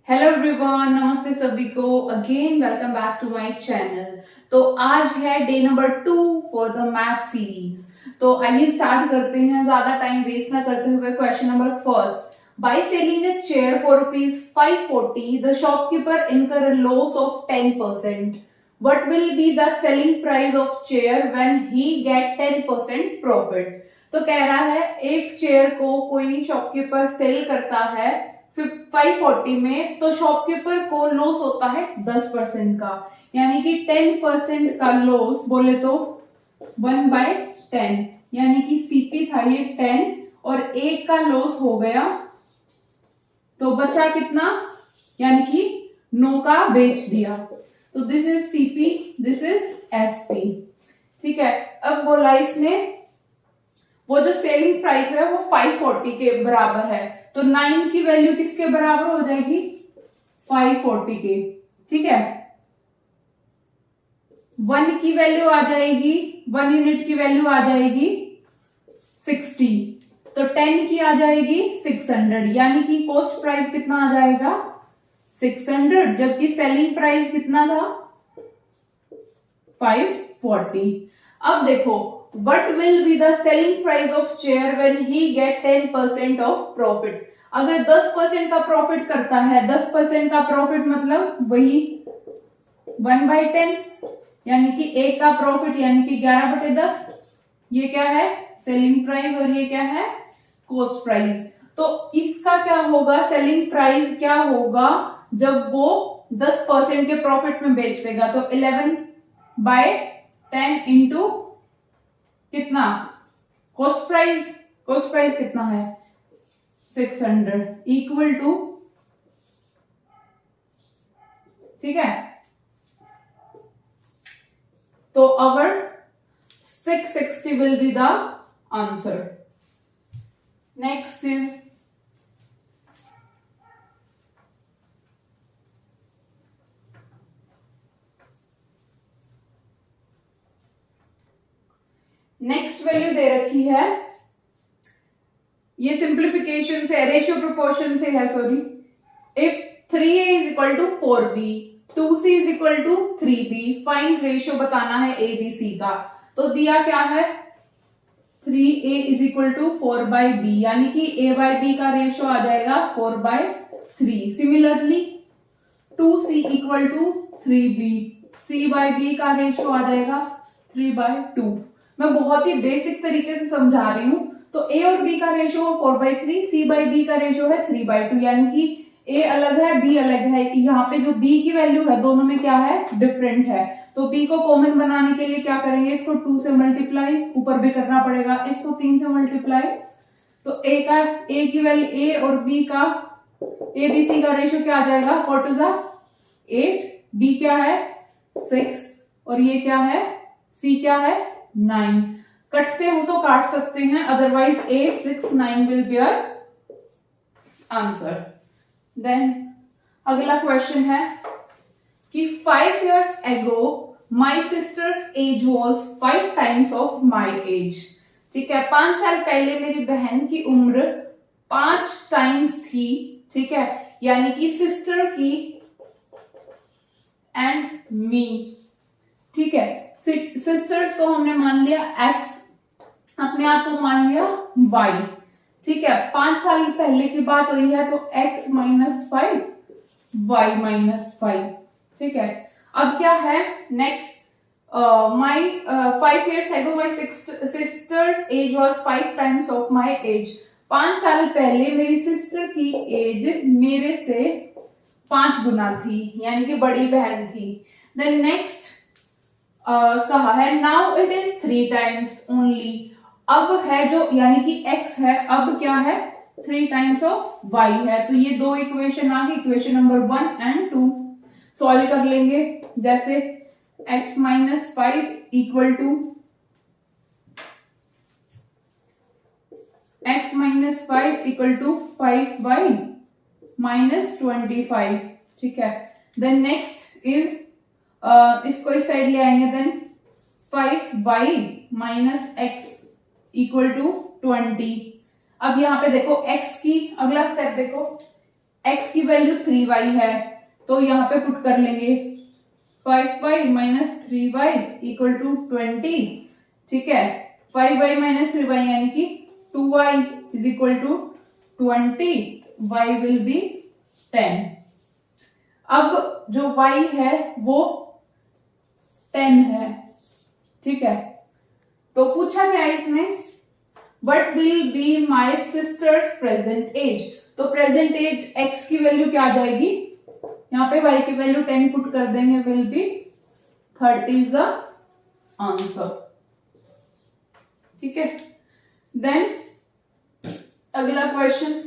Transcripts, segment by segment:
Hello everyone, नमस्ते सभी को। Again welcome back to my channel. तो आज है day number 2 for the math series. तो आइए स्टार्ट करते हैं, ज्यादा टाइम वेस्ट ना करते हुए। Question number first, by selling a chair for ₹540 the shopkeeper incur a loss of 10%. What will be the selling price of chair when he get 10% profit? तो कह रहा है एक चेयर को कोई शॉपकीपर सेल करता है 540 में, तो शॉपकीपर को लॉस होता है 10% का, यानी कि 10% का लॉस बोले तो 1/10, यानी कि सीपी था ये 10 और एक का लॉस हो गया तो बचा कितना, यानी कि 9 का बेच दिया। तो this is CP, this is SP. ठीक है, अब बोला इसने वो जो सेलिंग प्राइस है वो 540 के बराबर है, तो 9 की वैल्यू किसके बराबर हो जाएगी? 540 के। ठीक है, 1 की वैल्यू आ जाएगी, 1 यूनिट की वैल्यू आ जाएगी 60, तो 10 की आ जाएगी 600, यानी कि कॉस्ट प्राइस कितना आ जाएगा? 600, जबकि सेलिंग प्राइस कितना था? 540। अब देखो, what will be the selling price of chair when he get 10% of profit? अगर 10% का प्रॉफिट करता है, 10% का प्रॉफिट मतलब वही 1/10, यानी कि एक का प्रॉफिट यानी कि 11/10। ये क्या है? सेलिंग प्राइस, और ये क्या है? Cost price. तो इसका क्या होगा? सेलिंग प्राइस क्या होगा जब वो 10% के प्रॉफिट में बेच देगा? तो 11/10 इंटू कितना? Cost price. कॉस्ट प्राइस कितना है? 600 इक्वल टू, ठीक है, तो our 660 will be the answer. Next is next value दे रखी है, ये सिंप्लीफिकेशन से, रेशियो प्रोपोर्शन से है, sorry. If 3a is equal to 4b, 2c is equal to 3b, find ratio बताना है abc का। तो दिया क्या है? 3a is equal to 4/b, यानी कि a/b का रेशियो आ जाएगा 4/3। Similarly 2c equal to 3b, c/b का रेशियो आ जाएगा 3/2। मैं बहुत ही बेसिक तरीके से समझा रही हूं। तो a और b का रेशियो 4/3, c/b का रेशियो है 3/2, यानी कि a अलग है, b अलग है। यहाँ पे जो b की वैल्यू है दोनों में क्या है? डिफरेंट है। तो b को कॉमन बनाने के लिए क्या करेंगे? इसको 2 से मल्टीप्लाई, ऊपर भी करना पड़ेगा, इसको 3 से मल्टीप्लाई। तो a की वैल्यू, a और b का, abc का रेशियो क्या आ जाएगा? 4 2 8, b क्या है? 6, और ये क्या है? c क्या है? 9। कटते हो तो काट सकते हैं, otherwise 8 6 9 will be your answer. Then अगला क्वेश्चन है कि 5 years ago my sister's age was 5 times of my age। ठीक है, 5 साल पहले मेरी बहन की उम्र 5 टाइम्स थी। ठीक है, यानी कि सिस्टर की एंड मी। ठीक है, सिस्टर्स को हमने मान लिया x, अपने आप को मान लिया y। ठीक है, 5 साल पहले की बात हुई है, तो x - 5 y - 5। ठीक है, अब क्या है next? My 5 years ago my sister's age was 5 times of my age। 5 साल पहले मेरी सिस्टर की एज मेरे से 5 गुना थी, यानी कि बड़ी बहन थी। देन नेक्स्ट कहा है now it is 3 times only. अब है जो, यानी कि x है, अब क्या है? 3 टाइम्स ऑफ y है। तो ये दो इक्वेशन आ गई, इक्वेशन नंबर 1 एंड 2। सॉल्व कर लेंगे, जैसे x - 5 equal to x - 5 equal to 5y - 25। ठीक है, देन नेक्स्ट इज इसको इस साइड ले आएंगे, then 5y - x equal to 20। अब यहाँ पे देखो x की, अगला स्टेप देखो, x की वैल्यू 3y है, तो यहाँ पे पुट कर लेंगे 5y minus 3y equal to 20। ठीक है, 5y माइनस 3y यानी कि 2y is equal to 20, y will be 10। अब जो y है वो 10 है। ठीक है, तो पूछा क्या है इसने, what will be my sister's present age. तो प्रेजेंट एज x की वैल्यू क्या आ जाएगी, यहाँ पे y की वैल्यू 10 पुट कर देंगे, will be 30 is the answer. ठीक है, देन अगला क्वेश्चन,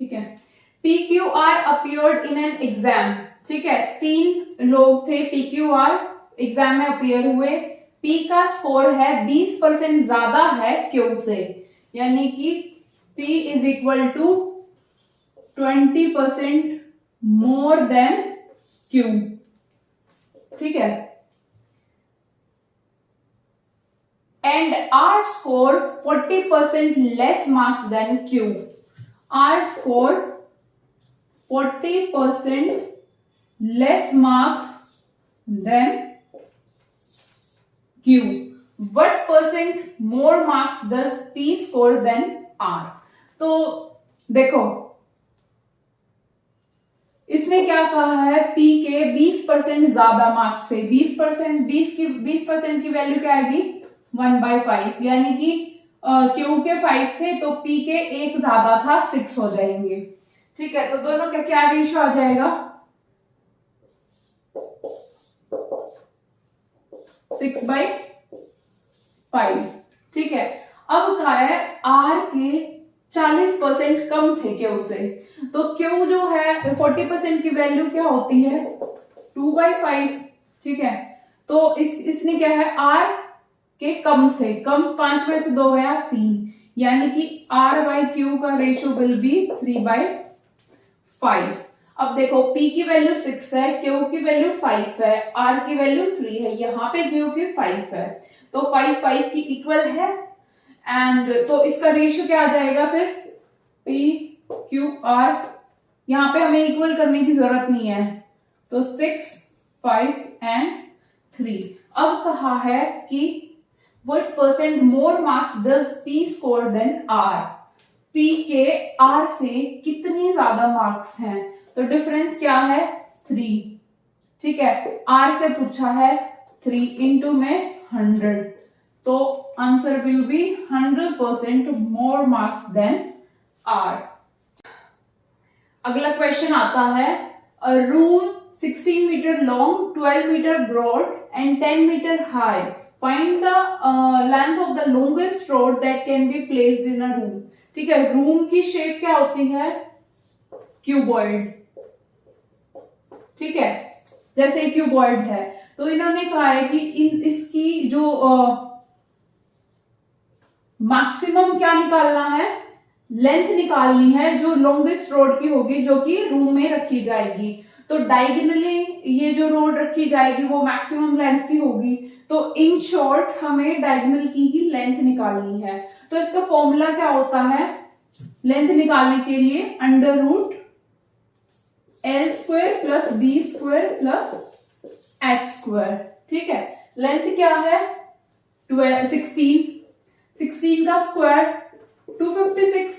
ठीक है, PQR appeared in an exam. ठीक है, 3 लोग थे, PQR एग्जाम में अपीयर हुए, P का स्कोर है 20% ज्यादा है Q से, यानी कि P is equal to 20% more than Q। ठीक है, and R score 40% less marks than Q। R scored 40% less marks than Q. What percent more marks does P score than R? तो देखो, इसने क्या कहा है, P के 20% ज्यादा मार्क्स थे। 20% की वैल्यू क्या आएगी, 1/5, यानी कि Q के 5 थे तो P के 1 ज्यादा था, 6 हो जाएंगे। ठीक है, तो दोनों का क्या रेशियो आ जाएगा, 6/5। ठीक है, अब कहा है R के 40% कम थे Q से, तो Q जो है 40% की वैल्यू क्या होती है, 2/5। ठीक है, तो इसने क्या है, R के कम से कम, 5 में से 2 गया 3, यानी कि R/Q का रेशियो विल बी 3/5। अब देखो, P की वैल्यू 6 है, Q की वैल्यू 5 है, R की वैल्यू 3 है, यहाँ पे Q की 5 है, तो 5 की इक्वल है, एंड तो इसका रेशियो क्या आ जाएगा फिर, PQR। यहाँ पे हमें इक्वल करने की जरूरत नहीं है, तो 6, 5 एंड 3। अब कहा है कि what percent more marks does P score than R? P के R से कितनी ज्यादा मार्क्स हैं, तो डिफरेंस क्या है, 3। ठीक है, R से पूछा है, 3 इंटू में 100, तो answer will be 100% more marks than R। अगला क्वेश्चन आता है, a room 16 metre long, 12 metre broad and 10 metre high, find the length of the longest rod that can be placed in a room। ठीक है, room की shape क्या होती है, cuboid. ठीक है, जैसे क्यूबॉइड है, तो इन्होंने कहा है कि इसकी जो मैक्सिमम क्या निकालना है, लेंथ निकालनी है जो लॉन्गेस्ट रोड की होगी, जो कि रूम में रखी जाएगी। तो डायगोनली ये जो रोड रखी जाएगी वो मैक्सिमम लेंथ की होगी, तो इन शॉर्ट हमें डायगोनल की ही लेंथ निकालनी है। तो इसका फॉर्मूला क्या होता है, लेंथ निकालने के लिए √L² plus B² plus H²। ठीक है, लेंथ क्या है, 16 का स्क्वायर 256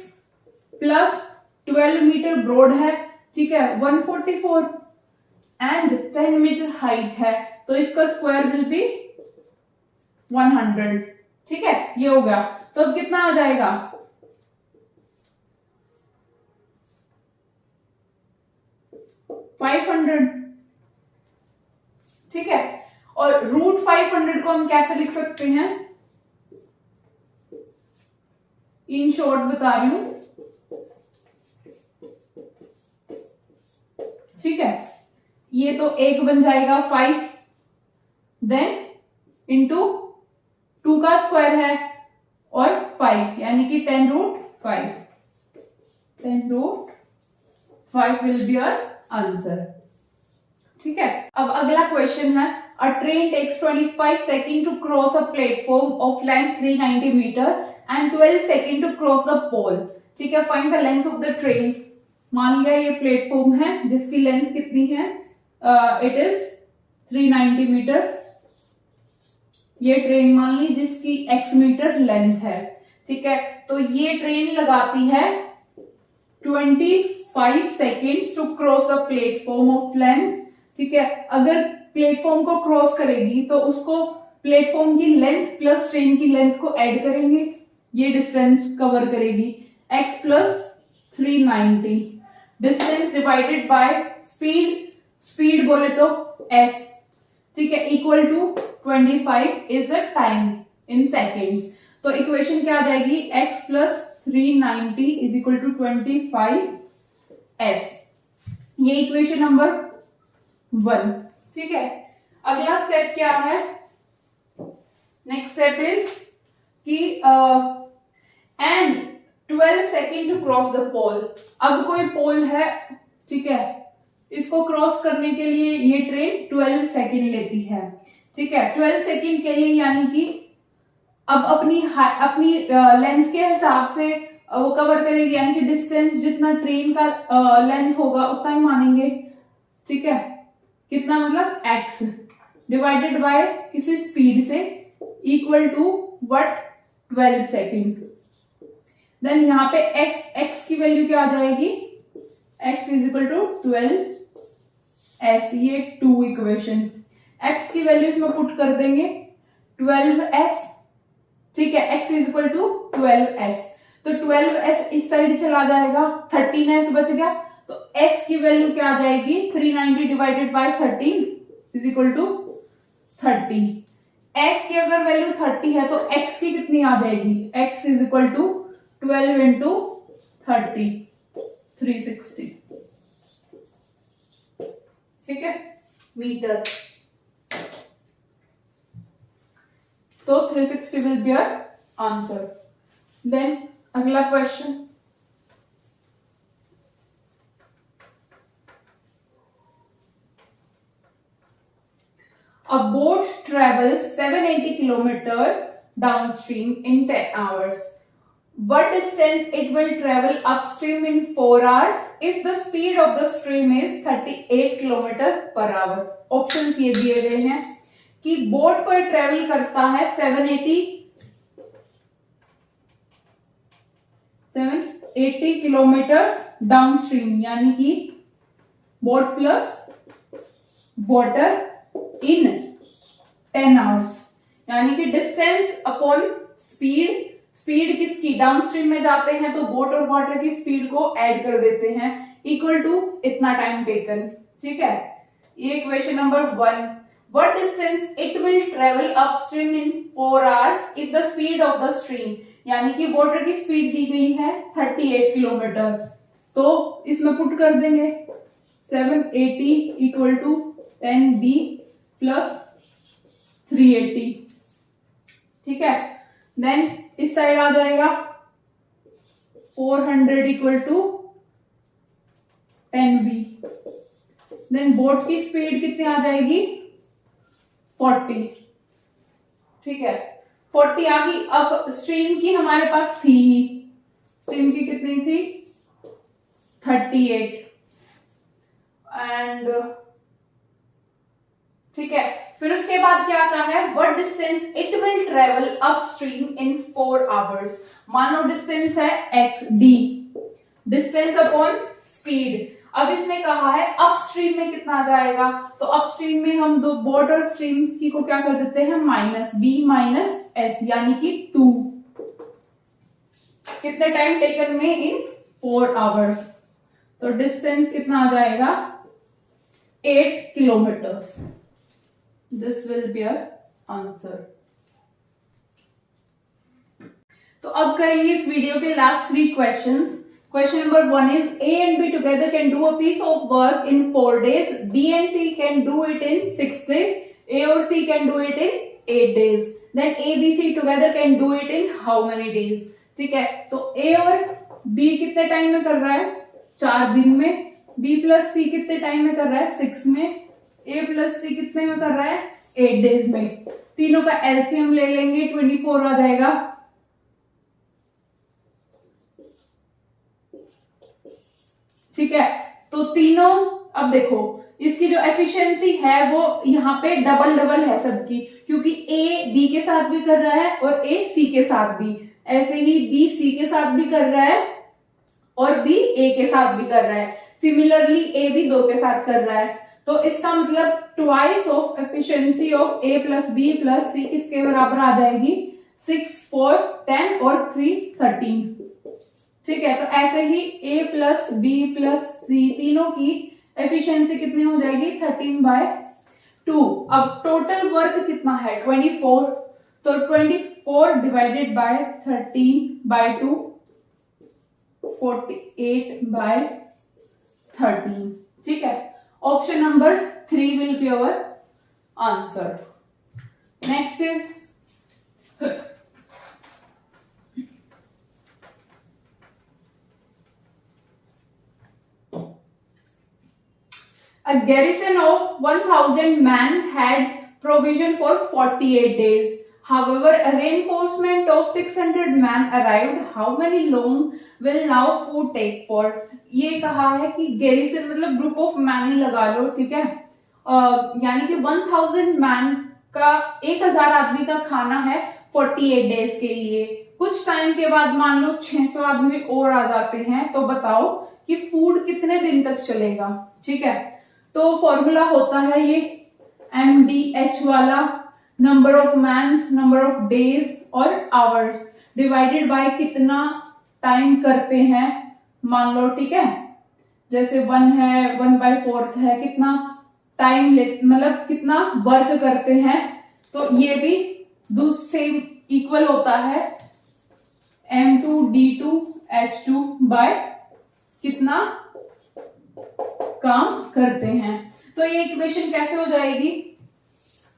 प्लस 12 मीटर ब्रॉड है, ठीक है, 144 एंड 10 मीटर हाइट है, तो इसका स्क्वायर विल बी 100। ठीक है, ये हो गया, तो अब कितना आ जाएगा, 500। ठीक है, और √500 को हम कैसे लिख सकते हैं, इन शॉर्ट बता रही हूं। ठीक है, ये तो एक बन जाएगा 5, देन इंटू 2 का स्क्वायर है और 5, यानी कि 10√5 विल बी योर आंसर। ठीक है, अब अगला क्वेश्चन है, a train takes 25 second to cross a platform of length 390 metre and 12 second to cross the pole. ठीक है, find the length of the train. मान लिया ये प्लेटफॉर्म है जिसकी लेंथ कितनी है, इट इज 390 मीटर। ये ट्रेन मान ली जिसकी x मीटर लेंथ है। ठीक है, तो ये ट्रेन लगाती है 25 seconds to cross the platform of length. ठीक है, अगर प्लेटफॉर्म को क्रॉस करेगी तो उसको प्लेटफॉर्म की लेंथ प्लस ट्रेन की लेंथ को ऐड करेंगे, ये डिस्टेंस कवर करेगी। x plus 390 distance divided by speed, speed बोले तो s। ठीक है, equal to 25 is the time in seconds. तो इक्वेशन क्या आ जाएगी, x plus 390 is equal to 25s। ये इक्वेशन नंबर 1। ठीक है, अगला स्टेप क्या है, नेक्स्ट स्टेप इज कि and 12 second to cross the pole. अब कोई पोल है, ठीक है, इसको क्रॉस करने के लिए ये ट्रेन 12 सेकेंड लेती है। ठीक है, 12 सेकेंड के लिए यानी कि अब अपनी लेंथ के हिसाब से वो कवर करेगी, यानी कि डिस्टेंस जितना ट्रेन का लेंथ होगा उतना ही मानेंगे। ठीक है, कितना मतलब x डिवाइडेड बाय किसी स्पीड से equal to what 12 second. Then यहाँ पे x की वैल्यू क्या आ जाएगी, x is equal to 12s। ये 2 इक्वेशन, x की वैल्यू इसमें पुट कर देंगे 12s। ठीक है, x is equal to 12s, तो 12s इस साइड चला जाएगा, 13s बच गया, तो s की वैल्यू क्या आ जाएगी, 390 divided by 13 is equal to 30। s की अगर वैल्यू 30 है तो x की कितनी आ जाएगी, x is equal to 12 into 30, 360। ठीक है, मीटर। तो 360 will be your answer. Then अगला question, a boat travels 780 kilometers downstream in 10 hours. What distance it will travel upstream in 4 hours if the speed of the stream is 38 km per hour? Options ये दिए गए हैं कि boat पर travel करता है 780 kilometre downstream, यानी कि boat plus water in 10 hours, यानी कि डिस्टेंस अपॉन स्पीड। स्पीड किसकी, डाउनस्ट्रीम में जाते हैं तो बोट और वाटर की स्पीड को ऐड कर देते हैं, इक्वल टू इतना टाइम टेकन। ठीक है, ये equation number 1। What distance it will travel upstream in 4 hours if the speed of the stream, यानी कि वाटर की स्पीड दी गई है 38 किलोमीटर, तो इसमें पुट कर देंगे 780 इक्वल टू 10b प्लस 380। ठीक है, देन इस साइड आ जाएगा 400 equal to 10b। Then boat की स्पीड कितनी आ जाएगी, 40। ठीक है, 40 आ गई। अब स्ट्रीम की हमारे पास थी, स्ट्रीम की कितनी थी, 38 एंड ठीक है, फिर उसके बाद क्या कहा है, what distance it will travel upstream in 4 hours. मानो डिस्टेंस है x d, distance upon speed. अब इसने कहा है अपस्ट्रीम में कितना जाएगा, तो अपस्ट्रीम में हम दो बॉर्डर स्ट्रीम्स की को क्या कर देते हैं, माइनस b माइनस s, यानी कि 2। कितने टाइम टेकन में, इन 4 आवर्स। तो डिस्टेंस कितना आ जाएगा, 8 kilometres. This will be your answer. तो अब करेंगे इस वीडियो के last 3 questions. Question number 1 is A and B together can do a piece of work in 4 days. B and C can do it in 6 days. A or C can do it in 8 days. Then A, B, C together can do it in how many days? ठीक है, तो A और B कितने time में कर रहा है, 4 दिन में, बी प्लस सी कितने टाइम में कर रहा है 6 में, ए प्लस सी कितने में कर रहा है 8 डेज में। तीनों का एलसीएम ले लेंगे 24 आ जाएगा। ठीक है, तो तीनों, अब देखो इसकी जो एफिशिएंसी है वो यहाँ पे डबल डबल है सबकी, क्योंकि ए बी के साथ भी कर रहा है और ए सी के साथ भी, ऐसे ही बी सी के साथ भी कर रहा है और बी ए के साथ भी कर रहा है, सिमिलरली ए भी 2 के साथ कर रहा है। तो इसका मतलब twice of efficiency of A plus B plus C किसके बराबर आ जाएगी 6, 4, 10 और 3, 13। ठीक है, तो ऐसे ही a प्लस बी प्लस सी तीनों की एफिशिएंसी कितनी हो जाएगी 13/2। अब टोटल वर्क कितना है 24, तो 24 डिवाइडेड बाय 13/2 48/13। ठीक है, option number 3 will be our answer. Next is a garrison of 1000 men had provision for 48 days. However, a reinforcement of 600 men arrived. How many long will now food take for? ये कहा है कि garrison मतलब group of man ही लगा लो, ठीक है, यानी कि 1000 मैन का 1000 आदमी का खाना है 48 डेज के लिए। कुछ टाइम के बाद मान लो 600 आदमी और आ जाते हैं, तो बताओ कि फूड कितने दिन तक चलेगा। ठीक है, तो फॉर्मूला होता है ये MDH वाला, number of mans, number of days और आवर्स डिवाइडेड बाय कितना टाइम करते हैं मान लो। ठीक है, जैसे 1 है 1/4 है, कितना टाइम मतलब कितना वर्क करते हैं, तो ये भी सेम इक्वल होता है M2D2H2 बाय कितना काम करते हैं। तो ये इक्वेशन कैसे हो जाएगी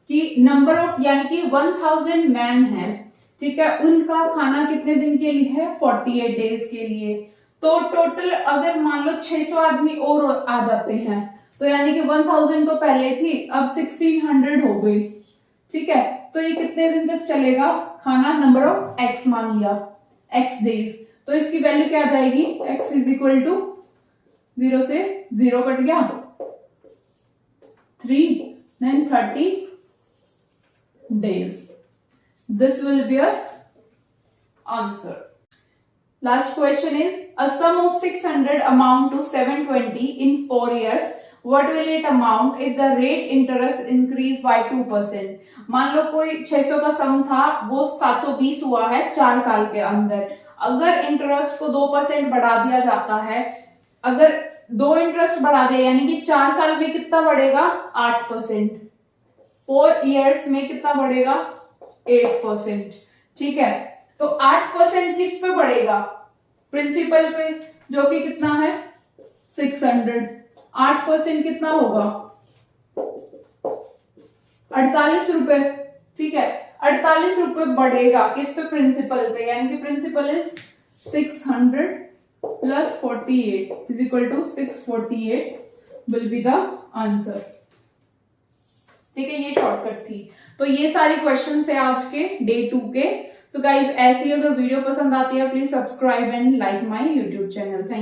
कि नंबर ऑफ यानी कि 1000 मैन है, ठीक है, उनका खाना कितने दिन के लिए है 48 डेज के लिए। तो टोटल अगर मान लो 600 आदमी और आ जाते हैं, तो यानी कि 1000 तो पहले थी, अब 1600 हो गई। ठीक है, तो ये कितने दिन तक चलेगा खाना, नंबर ऑफ x मान लिया, x डेज, तो इसकी वैल्यू क्या आ जाएगी x इज इक्वल टू 0 से 0 कट गया 3, then 30 days. This will be your answer. Last question is, a sum of 600 amount to 720 in 4 years. What will it amount if the rate interest increase by 2%? मान लो कोई 600 का सम था, वो 720 हुआ है 4 साल के अंदर। अगर इंटरेस्ट को 2% बढ़ा दिया जाता है, अगर 2 इंटरेस्ट बढ़ा दे यानी कि 4 साल में कितना बढ़ेगा 8%, 4 इयर्स में कितना बढ़ेगा 8%। ठीक है, तो 8% किस पे बढ़ेगा, प्रिंसिपल पे, जो कि कितना है 600। 8% कितना होगा 48 रुपए। ठीक है, 48 रुपए बढ़ेगा किस पे, प्रिंसिपल पे, यानी कि principal is 600 plus 48 is equal to 648 will be the answer। ठीक है, ये शॉर्टकट थी। तो ये सारे क्वेश्चन थे आज के डे 2 के। सो गाइज, ऐसी अगर वीडियो पसंद आती है please subscribe and like my YouTube channel. Thank you.